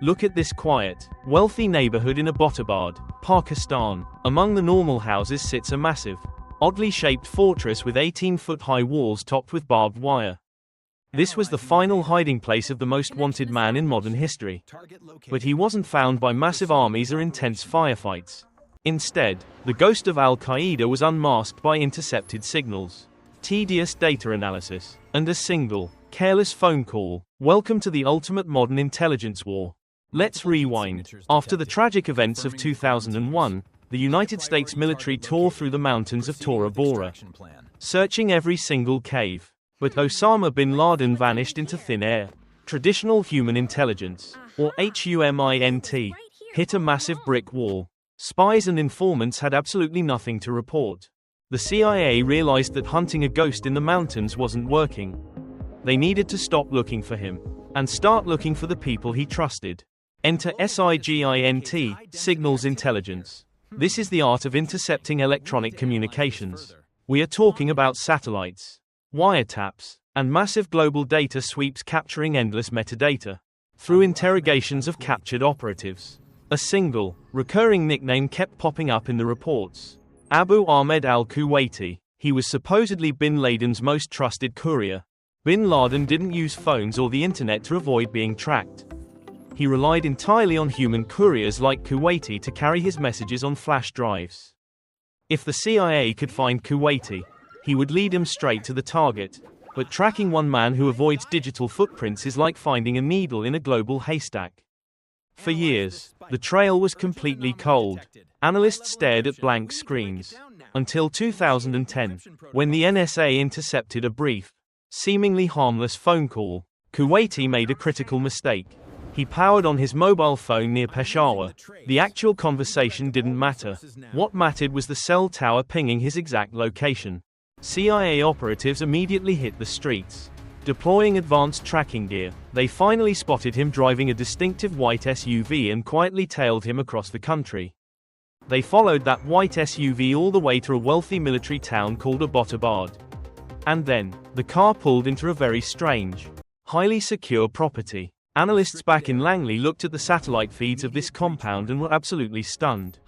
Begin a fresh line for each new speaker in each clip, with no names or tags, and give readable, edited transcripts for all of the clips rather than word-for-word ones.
Look at this quiet, wealthy neighborhood in Abbottabad, Pakistan. Among the normal houses sits a massive, oddly shaped fortress with 18-foot-high walls topped with barbed wire. This was the final hiding place of the most wanted man in modern history. But he wasn't found by massive armies or intense firefights. Instead, the ghost of Al-Qaeda was unmasked by intercepted signals, tedious data analysis, and a single, careless phone call. Welcome to the ultimate modern intelligence war. Let's rewind. After the tragic events of 2001, the United States military tore through the mountains of Tora Bora, searching every single cave. But Osama bin Laden vanished into thin air. Traditional human intelligence, or HUMINT, hit a massive brick wall. Spies and informants had absolutely nothing to report. The CIA realized that hunting a ghost in the mountains wasn't working. They needed to stop looking for him and start looking for the people he trusted. Enter SIGINT, Signals Intelligence. This is the art of intercepting electronic communications. We are talking about satellites, wiretaps, and massive global data sweeps capturing endless metadata through interrogations of captured operatives. A single, recurring nickname kept popping up in the reports: Abu Ahmed al-Kuwaiti. He was supposedly bin Laden's most trusted courier. Bin Laden didn't use phones or the internet to avoid being tracked. He relied entirely on human couriers like Kuwaiti to carry his messages on flash drives. If the CIA could find Kuwaiti, he would lead him straight to the target. But tracking one man who avoids digital footprints is like finding a needle in a global haystack. For years, the trail was completely cold. Analysts stared at blank screens. Until 2010, when the NSA intercepted a brief, seemingly harmless phone call. Kuwaiti made a critical mistake. He powered on his mobile phone near Peshawar. The actual conversation didn't matter. What mattered was the cell tower pinging his exact location. CIA operatives immediately hit the streets. Deploying advanced tracking gear, they finally spotted him driving a distinctive white SUV and quietly tailed him across the country. They followed that white SUV all the way to a wealthy military town called Abbottabad. And then, the car pulled into a very strange, highly secure property. Analysts back in Langley looked at the satellite feeds of this compound and were absolutely stunned.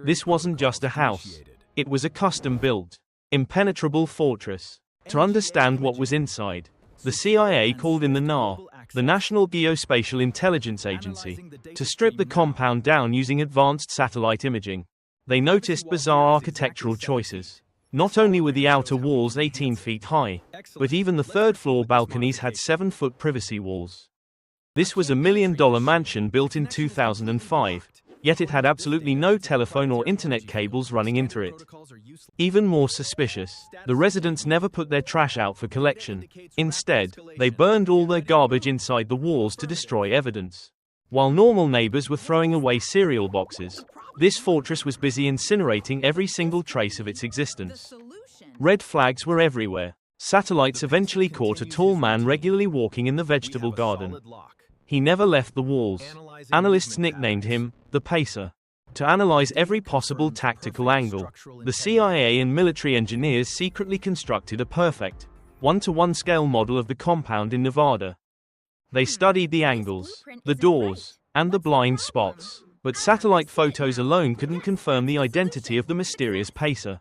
This wasn't just a house. It was a custom-built, impenetrable fortress. To understand what was inside, the CIA called in the NAR, the National Geospatial Intelligence Agency, to strip the compound down using advanced satellite imaging. They noticed bizarre architectural choices. Not only were the outer walls 18 feet high, but even the third-floor balconies had 7-foot privacy walls. This was a $1 million mansion built in 2005, yet it had absolutely no telephone or internet cables running into it. Even more suspicious, the residents never put their trash out for collection. Instead, they burned all their garbage inside the walls to destroy evidence. While normal neighbors were throwing away cereal boxes, this fortress was busy incinerating every single trace of its existence. Red flags were everywhere. Satellites eventually caught a tall man regularly walking in the vegetable garden. He never left the walls. Analysts nicknamed him the Pacer. To analyze every possible tactical angle, the CIA and military engineers secretly constructed a perfect, 1-to-1 scale model of the compound in Nevada. They studied the angles, the doors, and the blind spots, but satellite photos alone couldn't confirm the identity of the mysterious Pacer.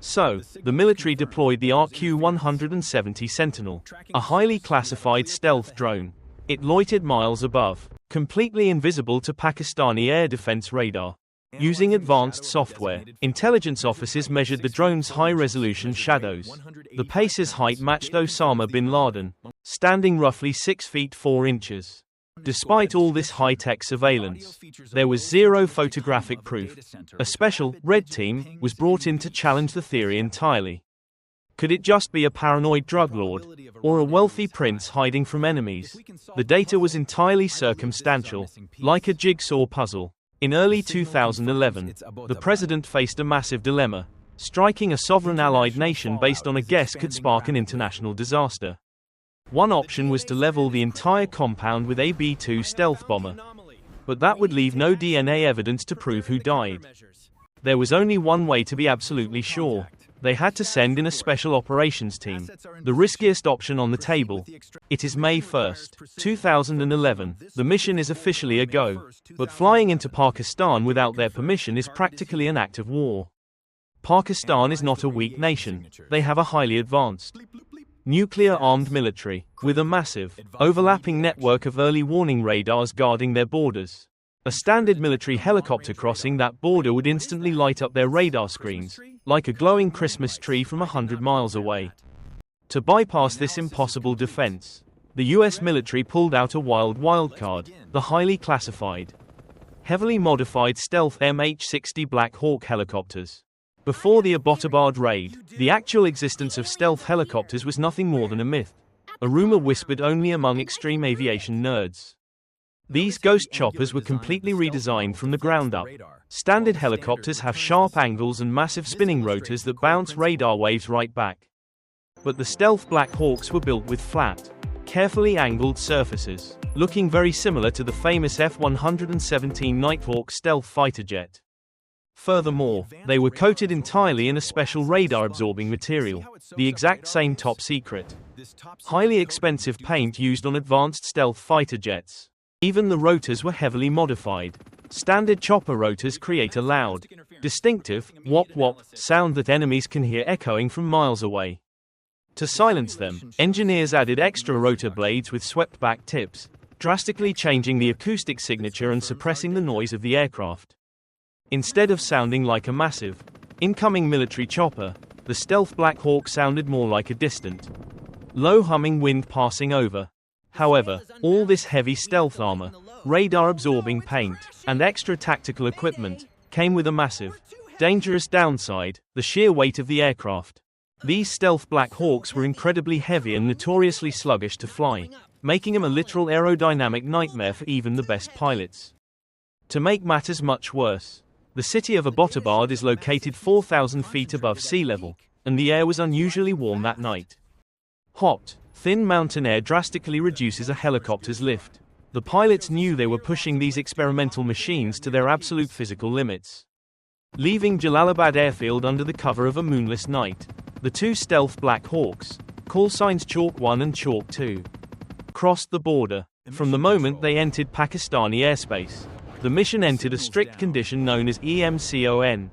So, the military deployed the RQ-170 Sentinel, a highly classified stealth drone. It loitered miles above, completely invisible to Pakistani air defense radar. Using advanced software, intelligence officers measured the drone's high-resolution shadows. The Pacer's height matched Osama bin Laden, standing roughly 6 feet 4 inches. Despite all this high-tech surveillance, there was zero photographic proof. A special, red team, was brought in to challenge the theory entirely. Could it just be a paranoid drug lord, or a wealthy prince hiding from enemies? The data was entirely circumstantial, like a jigsaw puzzle. In early 2011, the president faced a massive dilemma. Striking a sovereign allied nation based on a guess could spark an international disaster. One option was to level the entire compound with a B-2 stealth bomber. But that would leave no DNA evidence to prove who died. There was only one way to be absolutely sure. They had to send in a special operations team, the riskiest option on the table. It is May 1st, 2011. The mission is officially a go, but flying into Pakistan without their permission is practically an act of war. Pakistan is not a weak nation. They have a highly advanced nuclear-armed military, with a massive, overlapping network of early warning radars guarding their borders. A standard military helicopter crossing that border would instantly light up their radar screens, like a glowing Christmas tree from 100 miles away. To bypass this impossible defense, the US military pulled out a wild card, the highly classified, heavily modified stealth MH-60 Black Hawk helicopters. Before the Abbottabad raid, the actual existence of stealth helicopters was nothing more than a myth, a rumor whispered only among extreme aviation nerds. These ghost choppers were completely redesigned from the ground up. Standard helicopters have sharp angles and massive spinning rotors that bounce radar waves right back. But the stealth Black Hawks were built with flat, carefully angled surfaces, looking very similar to the famous F-117 Nighthawk stealth fighter jet. Furthermore, they were coated entirely in a special radar-absorbing material, the exact same top secret, highly expensive paint used on advanced stealth fighter jets. Even the rotors were heavily modified. Standard chopper rotors create a loud, distinctive, wop-wop sound that enemies can hear echoing from miles away. To silence them, engineers added extra rotor blades with swept-back tips, drastically changing the acoustic signature and suppressing the noise of the aircraft. Instead of sounding like a massive, incoming military chopper, the stealth Black Hawk sounded more like a distant, low-humming wind passing over. However, all this heavy stealth armor, radar-absorbing paint, and extra tactical equipment came with a massive, dangerous downside: the sheer weight of the aircraft. These stealth Black Hawks were incredibly heavy and notoriously sluggish to fly, making them a literal aerodynamic nightmare for even the best pilots. To make matters much worse, the city of Abbottabad is located 4,000 feet above sea level, and the air was unusually warm that night. Hot, thin mountain air drastically reduces a helicopter's lift. The pilots knew they were pushing these experimental machines to their absolute physical limits. Leaving Jalalabad airfield under the cover of a moonless night, the two stealth Black Hawks, call signs Chalk 1 and Chalk 2, crossed the border. From the moment they entered Pakistani airspace, the mission entered a strict condition known as EMCON,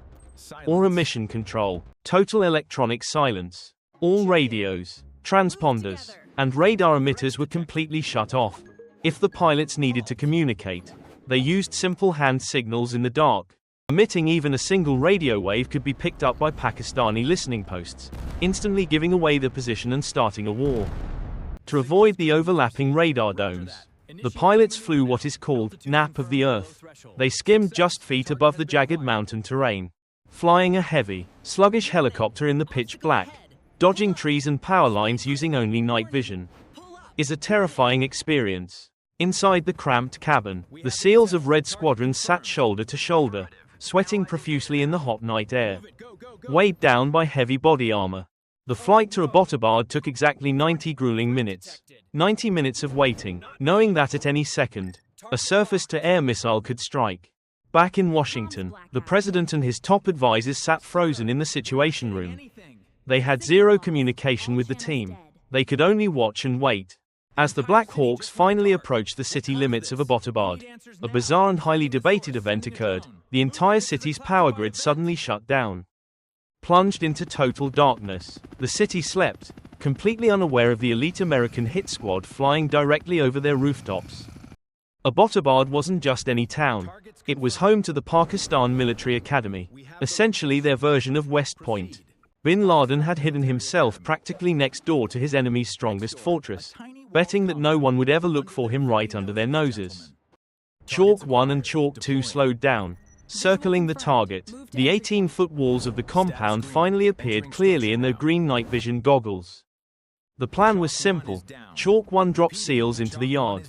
or emission control, total electronic silence. All radios, transponders, and radar emitters were completely shut off. If the pilots needed to communicate, they used simple hand signals in the dark. Emitting even a single radio wave could be picked up by Pakistani listening posts, instantly giving away the position and starting a war. To avoid the overlapping radar domes, the pilots flew what is called nap of the earth. They skimmed just feet above the jagged mountain terrain, flying a heavy, sluggish helicopter in the pitch black. Dodging trees and power lines using only night vision is a terrifying experience. Inside the cramped cabin, the SEALs of Red Squadron sat shoulder to shoulder, sweating profusely in the hot night air, weighed down by heavy body armor. The flight to Abbottabad took exactly 90 grueling minutes. 90 minutes of waiting, knowing that at any second, a surface-to-air missile could strike. Back in Washington, the president and his top advisors sat frozen in the Situation Room. They had zero communication with the team. They could only watch and wait. As the Black Hawks finally approached the city limits of Abbottabad, a bizarre and highly debated event occurred. The entire city's power grid suddenly shut down. Plunged into total darkness, the city slept, completely unaware of the elite American hit squad flying directly over their rooftops. Abbottabad wasn't just any town. It was home to the Pakistan Military Academy, essentially their version of West Point. Bin Laden had hidden himself practically next door to his enemy's strongest fortress, betting that no one would ever look for him right under their noses. Chalk 1 and Chalk 2 slowed down, circling the target. The 18-foot walls of the compound finally appeared clearly in their green night vision goggles. The plan was simple. Chalk 1 dropped SEALs into the yard,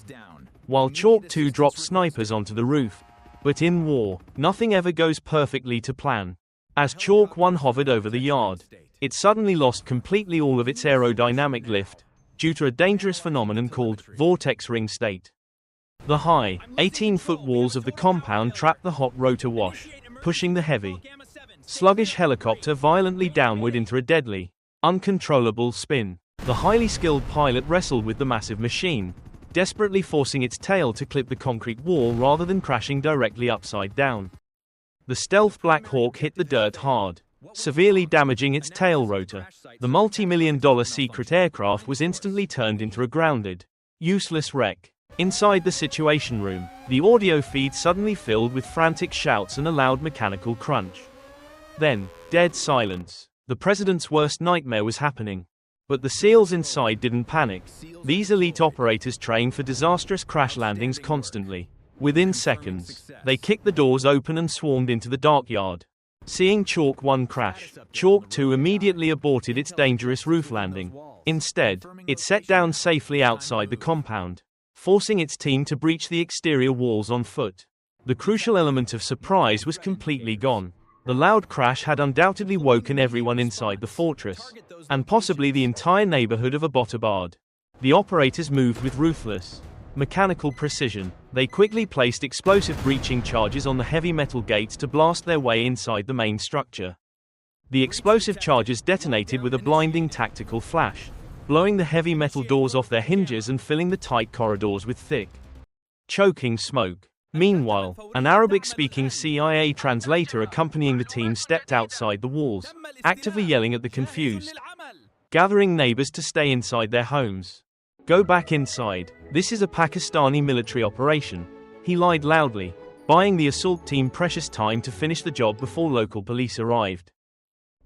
while Chalk 2 dropped snipers onto the roof. But in war, nothing ever goes perfectly to plan. As Chalk 1 hovered over the yard, it suddenly lost completely all of its aerodynamic lift, due to a dangerous phenomenon called vortex ring state. The high, 18-foot walls of the compound trapped the hot rotor wash, pushing the heavy, sluggish helicopter violently downward into a deadly, uncontrollable spin. The highly skilled pilot wrestled with the massive machine, desperately forcing its tail to clip the concrete wall rather than crashing directly upside down. The stealth Black Hawk hit the dirt hard, severely damaging its tail rotor. The multi-million-dollar secret aircraft was instantly turned into a grounded, useless wreck. Inside the Situation Room, the audio feed suddenly filled with frantic shouts and a loud mechanical crunch. Then, dead silence. The president's worst nightmare was happening. But the SEALs inside didn't panic. These elite operators train for disastrous crash landings constantly. Within seconds, they kicked the doors open and swarmed into the dark yard. Seeing Chalk 1 crash, Chalk 2 immediately aborted its dangerous roof landing. Instead, it set down safely outside the compound, forcing its team to breach the exterior walls on foot. The crucial element of surprise was completely gone. The loud crash had undoubtedly woken everyone inside the fortress, and possibly the entire neighborhood of Abbottabad. The operators moved with ruthless, mechanical precision. They quickly placed explosive breaching charges on the heavy metal gates to blast their way inside the main structure. The explosive charges detonated with a blinding tactical flash, blowing the heavy metal doors off their hinges and filling the tight corridors with thick, choking smoke. Meanwhile, an Arabic-speaking CIA translator accompanying the team stepped outside the walls, actively yelling at the confused, gathering neighbors to stay inside their homes. "Go back inside. This is a Pakistani military operation," he lied loudly, buying the assault team precious time to finish the job before local police arrived.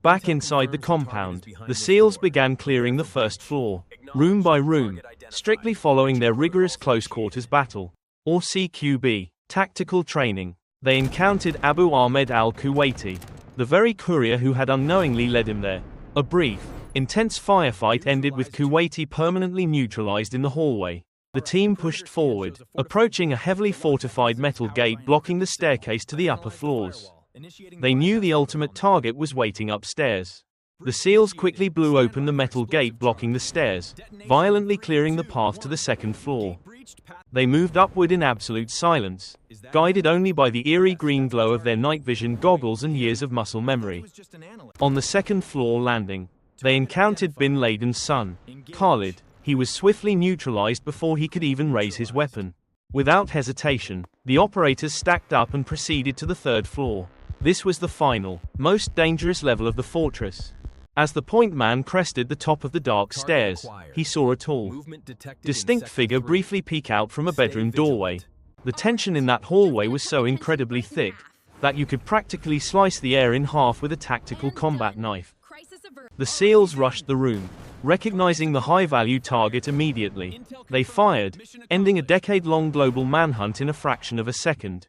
Back inside the compound, the SEALs began clearing the first floor, room by room, strictly following their rigorous close-quarters battle, or CQB, tactical training. They encountered Abu Ahmed al-Kuwaiti, the very courier who had unknowingly led him there. A brief, intense firefight ended with Kuwaiti permanently neutralized in the hallway. The team pushed forward, approaching a heavily fortified metal gate blocking the staircase to the upper floors. They knew the ultimate target was waiting upstairs. The SEALs quickly blew open the metal gate blocking the stairs, violently clearing the path to the second floor. They moved upward in absolute silence, guided only by the eerie green glow of their night vision goggles and years of muscle memory. On the second floor landing, they encountered Bin Laden's son, Khalid. He was swiftly neutralized before he could even raise his weapon. Without hesitation, the operators stacked up and proceeded to the third floor. This was the final, most dangerous level of the fortress. As the point man crested the top of the dark stairs, he saw a tall, distinct figure briefly peek out from a bedroom doorway. The tension in that hallway was so incredibly thick that you could practically slice the air in half with a tactical combat knife. The SEALs rushed the room, recognizing the high-value target immediately. They fired, ending a decade-long global manhunt in a fraction of a second.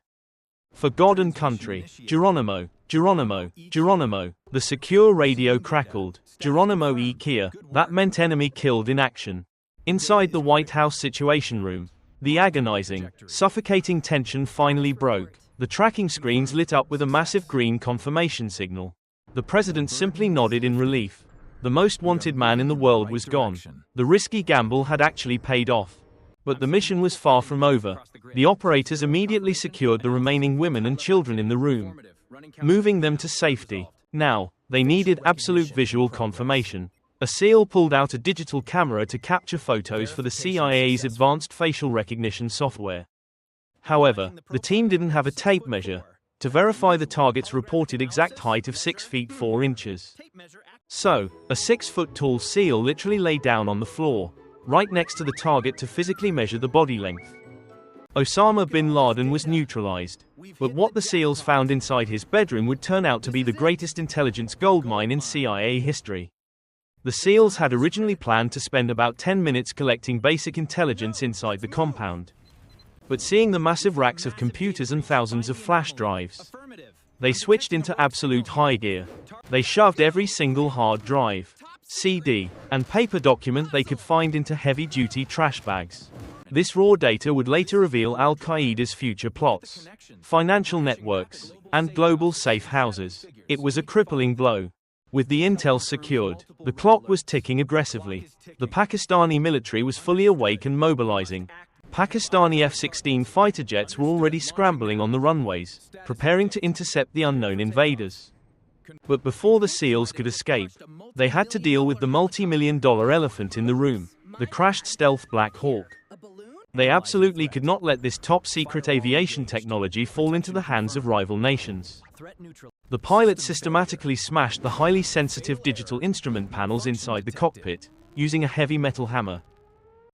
For God and country, Geronimo, Geronimo, Geronimo. The secure radio crackled. Geronimo e Kia. That meant enemy killed in action. Inside the White House Situation Room, the agonizing, suffocating tension finally broke. The tracking screens lit up with a massive green confirmation signal. The president simply nodded in relief. The most wanted man in the world was gone. The risky gamble had actually paid off. But the mission was far from over. The operators immediately secured the remaining women and children in the room, moving them to safety. Now, they needed absolute visual confirmation. A SEAL pulled out a digital camera to capture photos for the CIA's advanced facial recognition software. However, the team didn't have a tape measure to verify the target's reported exact height of 6 feet 4 inches. So, a 6-foot-tall SEAL literally lay down on the floor, right next to the target to physically measure the body length. Osama bin Laden was neutralized, but what the SEALs found inside his bedroom would turn out to be the greatest intelligence goldmine in CIA history. The SEALs had originally planned to spend about 10 minutes collecting basic intelligence inside the compound. But seeing the massive racks of computers and thousands of flash drives, they switched into absolute high gear. They shoved every single hard drive, CD, and paper document they could find into heavy-duty trash bags. This raw data would later reveal Al-Qaeda's future plots, financial networks, and global safe houses. It was a crippling blow. With the intel secured, the clock was ticking aggressively. The Pakistani military was fully awake and mobilizing. Pakistani F-16 fighter jets were already scrambling on the runways, preparing to intercept the unknown invaders. But before the SEALs could escape, they had to deal with the multi-million-dollar elephant in the room, the crashed stealth Black Hawk. They absolutely could not let this top-secret aviation technology fall into the hands of rival nations. The pilot systematically smashed the highly sensitive digital instrument panels inside the cockpit, using a heavy metal hammer.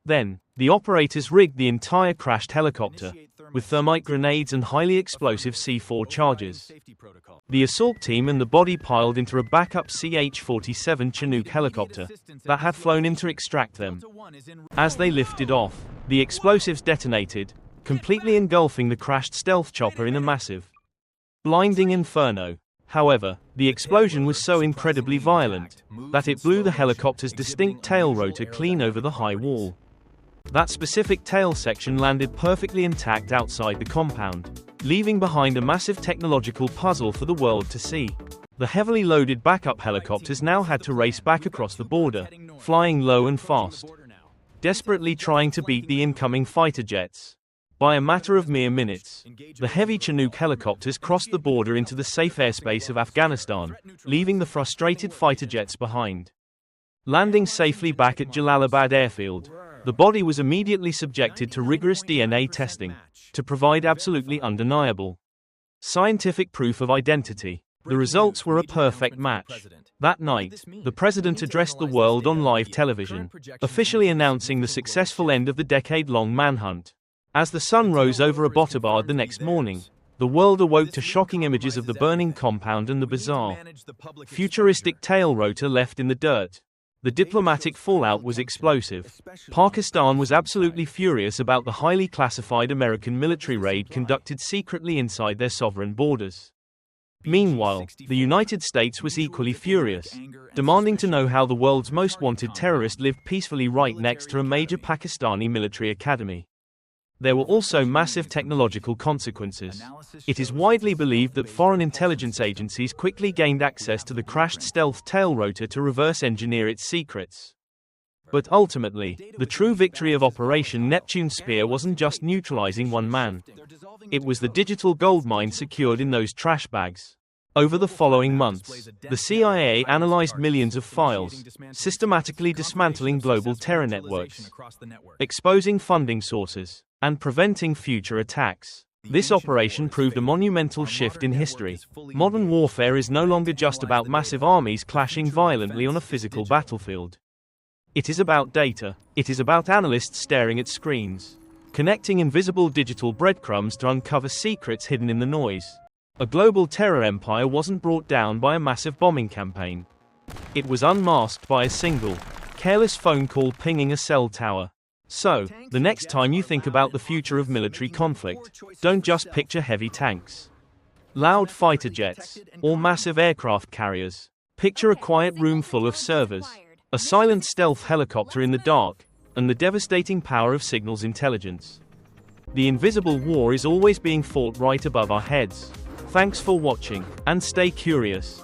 Then, the operators rigged the entire crashed helicopter, with thermite grenades and highly explosive C4 charges. The assault team and the body piled into a backup CH-47 Chinook helicopter that had flown in to extract them. As they lifted off, the explosives detonated, completely engulfing the crashed stealth chopper in a massive, blinding inferno. However, the explosion was so incredibly violent that it blew the helicopter's distinct tail rotor clean over the high wall. That specific tail section landed perfectly intact outside the compound, leaving behind a massive technological puzzle for the world to see. The heavily loaded backup helicopters now had to race back across the border, flying low and fast, desperately trying to beat the incoming fighter jets. By a matter of mere minutes, the heavy Chinook helicopters crossed the border into the safe airspace of Afghanistan, leaving the frustrated fighter jets behind. Landing safely back at Jalalabad airfield, the body was immediately subjected to rigorous DNA testing, to provide absolutely undeniable scientific proof of identity. The results were a perfect match. That night, the president addressed the world on live television, officially announcing the successful end of the decade-long manhunt. As the sun rose over Abbottabad the next morning, the world awoke to shocking images of the burning compound and the bizarre, futuristic tail rotor left in the dirt. The diplomatic fallout was explosive. Pakistan was absolutely furious about the highly classified American military raid conducted secretly inside their sovereign borders. Meanwhile, the United States was equally furious, demanding to know how the world's most wanted terrorist lived peacefully right next to a major Pakistani military academy. There were also massive technological consequences. It is widely believed that foreign intelligence agencies quickly gained access to the crashed stealth tail rotor to reverse engineer its secrets. But ultimately, the true victory of Operation Neptune Spear wasn't just neutralizing one man. It was the digital goldmine secured in those trash bags. Over the following months, the CIA analyzed millions of files, systematically dismantling global terror networks, exposing funding sources, and preventing future attacks. This operation proved a monumental shift in history. Modern warfare is no longer just about massive armies clashing violently on a physical battlefield. It is about data. It is about analysts staring at screens, connecting invisible digital breadcrumbs to uncover secrets hidden in the noise. A global terror empire wasn't brought down by a massive bombing campaign. It was unmasked by a single, careless phone call pinging a cell tower. So, the next time you think about the future of military conflict, don't just picture heavy tanks, loud fighter jets, or massive aircraft carriers. Picture a quiet room full of servers, a silent stealth helicopter in the dark, and the devastating power of signals intelligence. The invisible war is always being fought right above our heads. Thanks for watching, and stay curious.